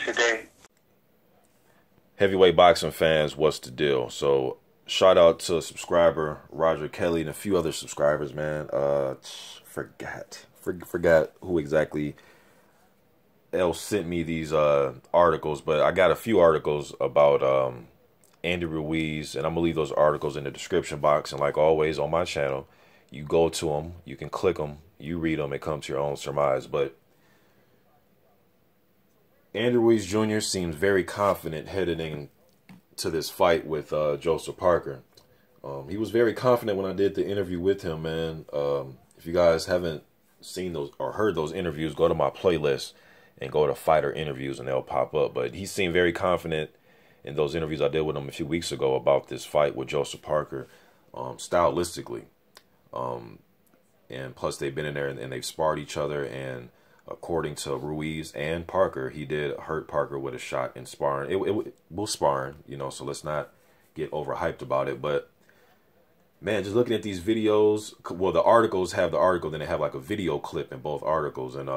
today. Heavyweight boxing fans, what's the deal? So shout out to subscriber Roger Kelly and a few other subscribers, man. Forgot who exactly else sent me these articles, but I got a few articles about Andy Ruiz, and I'm gonna leave those articles in the description box. And like always on my channel, you go to them, you can click them, you read them, and come to your own surmise. But Andy Ruiz Jr. seems very confident heading into this fight with Joseph Parker. He was very confident when I did the interview with him, man. If you guys haven't seen those or heard those interviews, go to my playlist and go to fighter interviews and they'll pop up. But he seemed very confident in those interviews I did with him a few weeks ago about this fight with Joseph Parker, stylistically. And plus they've been in there and they've sparred each other, and according to Ruiz and Parker, he did hurt Parker with a shot in sparring. It was sparring, you know, so let's not get overhyped about it. But man, just looking at these videos, well, the articles have the article, then they have like a video clip in both articles, and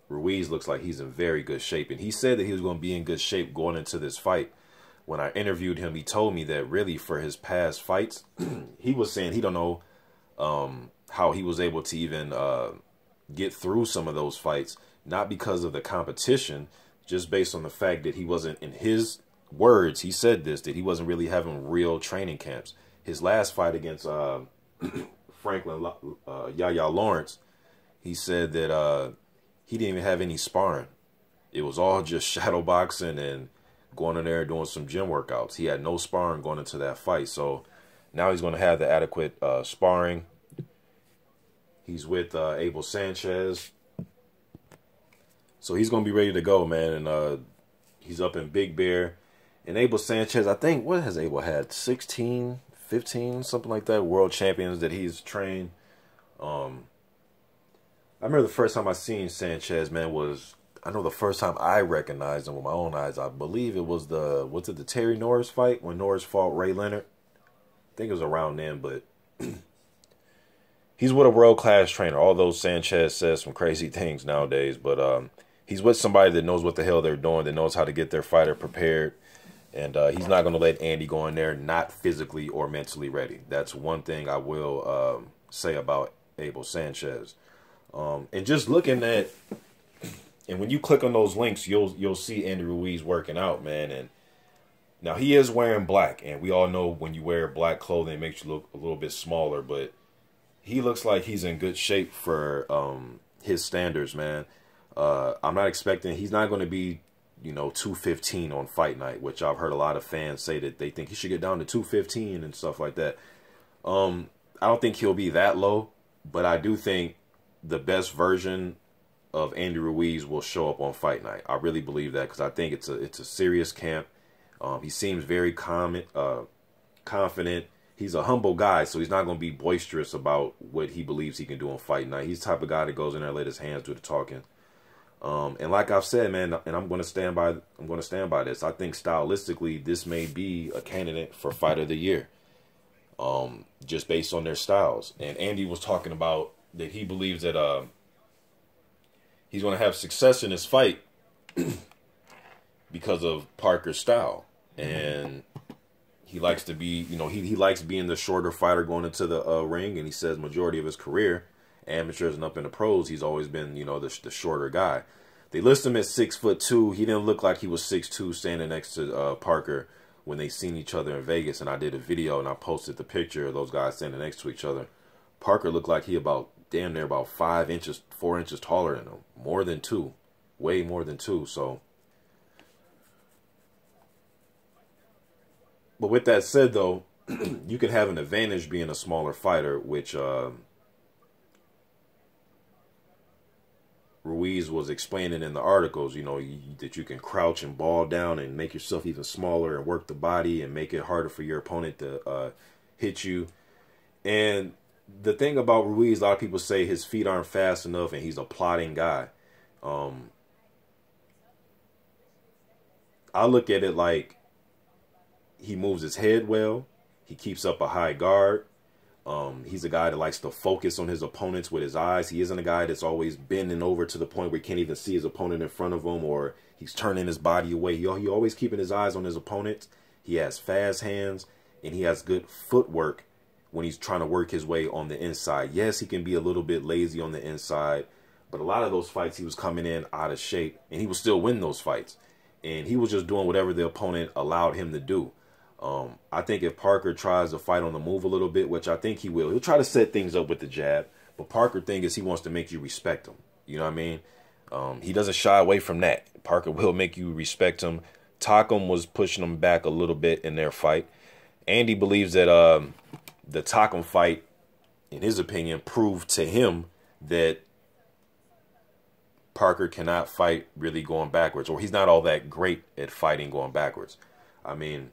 Ruiz looks like he's in very good shape, and he said that he was going to be in good shape going into this fight. When I interviewed him, he told me that really for his past fights, he was saying he don't know how he was able to even get through some of those fights, not because of the competition, just based on the fact that he wasn't, in his words, he said this, that he wasn't really having real training camps. His last fight against Franklin Yaya Lawrence, he said that he didn't even have any sparring. It was all just shadow boxing and going in there doing some gym workouts. He had no sparring going into that fight. So now he's going to have the adequate sparring. He's with Abel Sanchez. So he's going to be ready to go, man. And he's up in Big Bear. And Abel Sanchez, I think, what has Abel had? 16, 15, something like that, world champions that he's trained. I remember the first time I seen Sanchez, man, was, I know the first time I recognized him with my own eyes, I believe it was the Terry Norris fight when Norris fought Ray Leonard. I think it was around then, but he's with a world-class trainer. Although Sanchez says some crazy things nowadays, but he's with somebody that knows what the hell they're doing, that knows how to get their fighter prepared. And he's not going to let Andy go in there not physically or mentally ready. That's one thing I will say about Abel Sanchez. And just looking at, and when you click on those links, you'll see Andy Ruiz working out, man. And now he is wearing black, and we all know when you wear black clothing, it makes you look a little bit smaller. But he looks like he's in good shape for his standards, man. I'm not expecting, he's not going to be, you know, 215 on fight night, which I've heard a lot of fans say that they think he should get down to 215 and stuff like that. I don't think he'll be that low, but I do think the best version of Andy Ruiz will show up on fight night. I really believe that, because I think it's a serious camp. He seems very confident. He's a humble guy, so he's not going to be boisterous about what he believes he can do on fight night. He's the type of guy that goes in there and let his hands do the talking. And like I've said, man, and I'm going to stand by this. I think stylistically, this may be a candidate for Fight of the Year, just based on their styles. And Andy was talking about that he believes that he's going to have success in this fight because of Parker's style. And he likes to be, you know, he likes being the shorter fighter going into the ring. And he says majority of his career, amateurs and up in the pros, he's always been, you know, the shorter guy. They list him at 6'2". He didn't look like he was 6'2" standing next to Parker when they seen each other in Vegas. And I did a video and I posted the picture of those guys standing next to each other. Parker looked like he about damn near about 4 inches taller than him. More than 2. Way more than 2. So, but with that said, though, you can have an advantage being a smaller fighter, which Ruiz was explaining in the articles, you know, that you can crouch and ball down and make yourself even smaller and work the body and make it harder for your opponent to hit you. And the thing about Ruiz, a lot of people say his feet aren't fast enough and he's a plodding guy. I look at it like he moves his head well. He keeps up a high guard. He's a guy that likes to focus on his opponents with his eyes. He isn't a guy that's always bending over to the point where he can't even see his opponent in front of him, or he's turning his body away. He always keeping his eyes on his opponents. He has fast hands, and he has good footwork when he's trying to work his way on the inside. Yes, he can be a little bit lazy on the inside, but a lot of those fights he was coming in out of shape, and he would still win those fights. And he was just doing whatever the opponent allowed him to do. I think if Parker tries to fight on the move a little bit, which I think he will, he'll try to set things up with the jab. But Parker thing is he wants to make you respect him. You know what I mean? He doesn't shy away from that. Parker will make you respect him. Takam was pushing him back a little bit in their fight. Andy believes that the Takam fight, in his opinion, proved to him that Parker cannot fight really going backwards, or he's not all that great at fighting going backwards. I mean,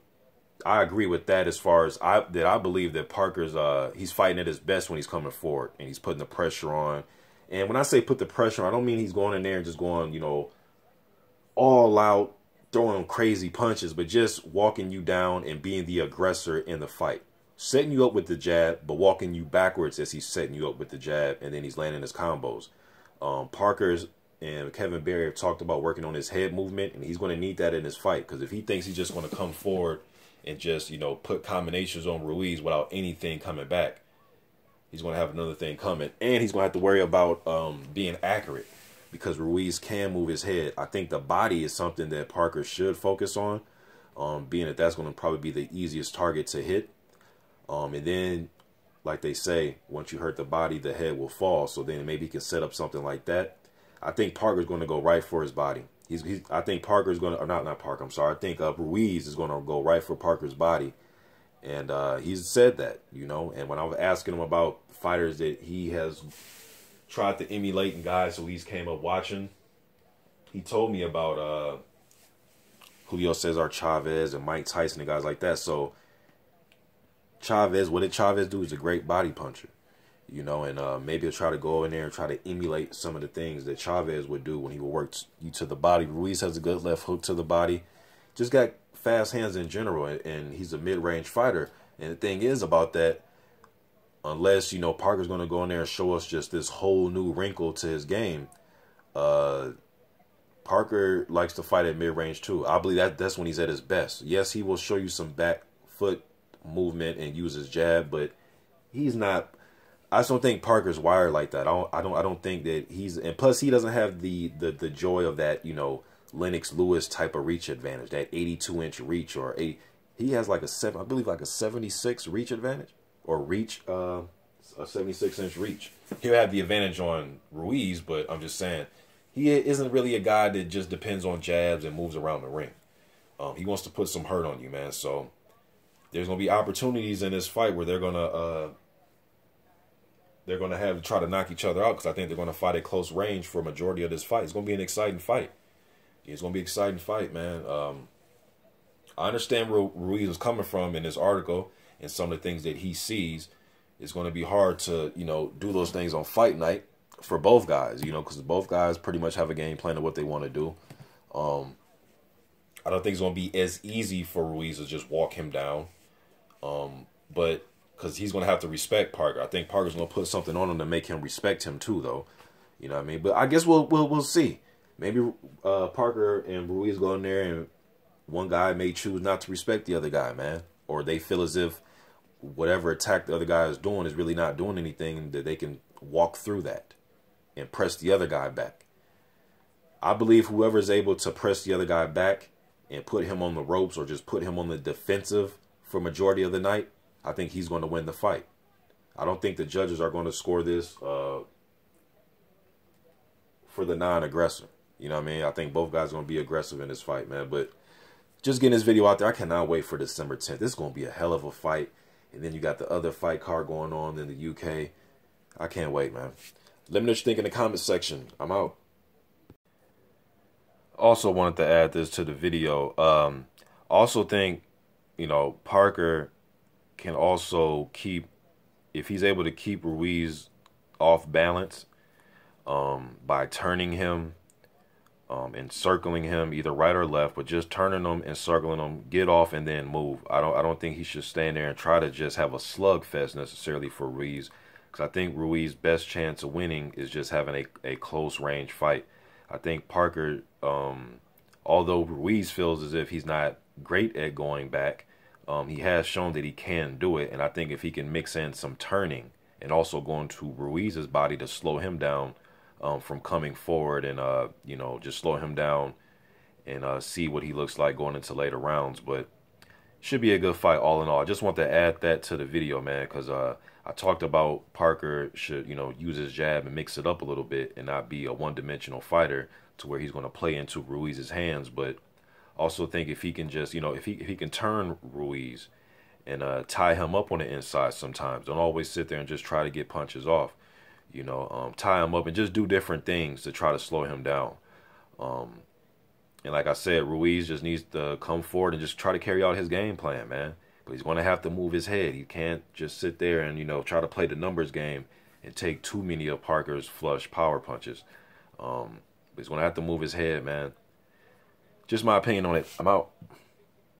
I agree with that as far as I believe that Parker's he's fighting at his best when he's coming forward and he's putting the pressure on. And when I say put the pressure on, I don't mean he's going in there and just going, you know, all out, throwing crazy punches, but just walking you down and being the aggressor in the fight. Setting you up with the jab, but walking you backwards as he's setting you up with the jab, and then he's landing his combos. Parker's and Kevin Berry have talked about working on his head movement, and he's going to need that in his fight, because if he thinks he's just going to come forward and just, you know, put combinations on Ruiz without anything coming back, he's going to have another thing coming. And he's going to have to worry about being accurate, because Ruiz can move his head. I think the body is something that Parker should focus on, being that that's going to probably be the easiest target to hit. And then, like they say, once you hurt the body, the head will fall. So then maybe he can set up something like that. I think Parker's going to go right for his body. I think Parker's going to, or not Parker, I'm sorry. I think Ruiz is going to go right for Parker's body. And he's said that, you know. And when I was asking him about fighters that he has tried to emulate and guys who he's came up watching, he told me about Julio Cesar Chavez and Mike Tyson and guys like that. So Chavez, what did Chavez do? He's a great body puncher, you know, and maybe he'll try to go in there and try to emulate some of the things that Chavez would do when he would work you to the body. Ruiz has a good left hook to the body. Just got fast hands in general, and he's a mid-range fighter. And the thing is about that, unless, you know, Parker's going to go in there and show us just this whole new wrinkle to his game, Parker likes to fight at mid-range too. I believe that's when he's at his best. Yes, he will show you some back foot movement and use his jab, but he's not. I just don't think Parker's wired like that. I don't think that he's, and plus he doesn't have the joy of that, you know, Lennox Lewis type of reach advantage, that 82-inch reach, or he has like I believe like a 76 reach advantage, or reach a 76-inch reach. He'll have the advantage on Ruiz, but I'm just saying he isn't really a guy that just depends on jabs and moves around the ring. He wants to put some hurt on you, man. So there's gonna be opportunities in this fight where they're gonna have to try to knock each other out, because I think they're gonna fight at close range for a majority of this fight. It's gonna be an exciting fight. It's gonna be an exciting fight, man. I understand where Ruiz was coming from in this article and some of the things that he sees. It's gonna be hard to, you know, do those things on fight night for both guys, you know, because both guys pretty much have a game plan of what they want to do. I don't think it's gonna be as easy for Ruiz to just walk him down. But because he's going to have to respect Parker. I think Parker's going to put something on him to make him respect him too, though. You know what I mean? But I guess we'll see. Maybe Parker and Ruiz go in there and one guy may choose not to respect the other guy, man. Or they feel as if whatever attack the other guy is doing is really not doing anything, that they can walk through that and press the other guy back. I believe whoever is able to press the other guy back and put him on the ropes, or just put him on the defensive for majority of the night, I think he's going to win the fight. I don't think the judges are going to score this for the non-aggressor. You know what I mean? I think both guys are going to be aggressive in this fight, man. But just getting this video out there, I cannot wait for December 10th. This is going to be a hell of a fight. And then you got the other fight card going on in the UK. I can't wait, man. Let me know what you think in the comment section. I'm out. Also wanted to add this to the video. Also think, you know, Parker can also keep, if he's able to keep Ruiz off balance by turning him encircling him either right or left, but just turning him, encircling him, get off, and then move. I don't think he should stand there and try to just have a slugfest necessarily for Ruiz, because I think Ruiz's best chance of winning is just having a close range fight. I think Parker, although Ruiz feels as if he's not great at going back, he has shown that he can do it, and I think if he can mix in some turning and also going to Ruiz's body to slow him down from coming forward, and you know, just slow him down and see what he looks like going into later rounds. But should be a good fight all in all. I just want to add that to the video, man, because I talked about Parker should, you know, use his jab and mix it up a little bit and not be a one-dimensional fighter to where he's going to play into Ruiz's hands. But also think if he can just, you know, if he can turn Ruiz and tie him up on the inside sometimes. Don't always sit there and just try to get punches off. You know, tie him up and just do different things to try to slow him down. And like I said, Ruiz just needs to come forward and just try to carry out his game plan, man. But he's going to have to move his head. He can't just sit there and, you know, try to play the numbers game and take too many of Parker's flush power punches. But he's going to have to move his head, man. Just my opinion on it. I'm out.